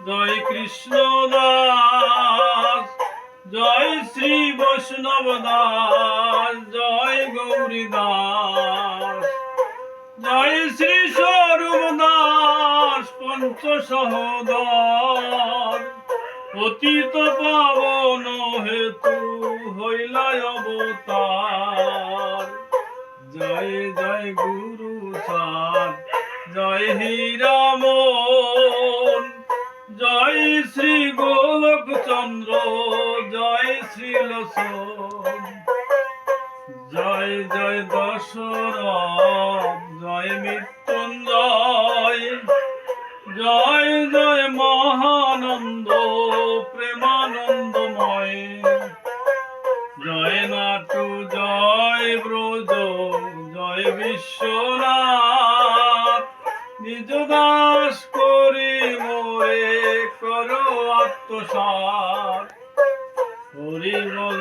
জয় কৃষ্ণ দাস, জয় শ্রী বৈষ্ণব দাস, জয় গৌরী দাস, জয় শ্রী স্বরূপ দাস পঞ্চ সহোদর, পতিত পাবন হেতু হইলা অবতার। জয় জয় গুরু সার, জয় হীরামন, জয় শ্রী গোলক চন্দ্র, জয় শ্রী লোচন, জয় জয় দশরথ, জয় মৃত্যুঞ্জয়, জয় জয় মহানন্দ প্রেমানন্দময়, জয় নাটু জয় ব্রজ, জয় বিশ্বনাথ, নিজ দাস করি মোরে করো আত্মসাৎ। হরি বল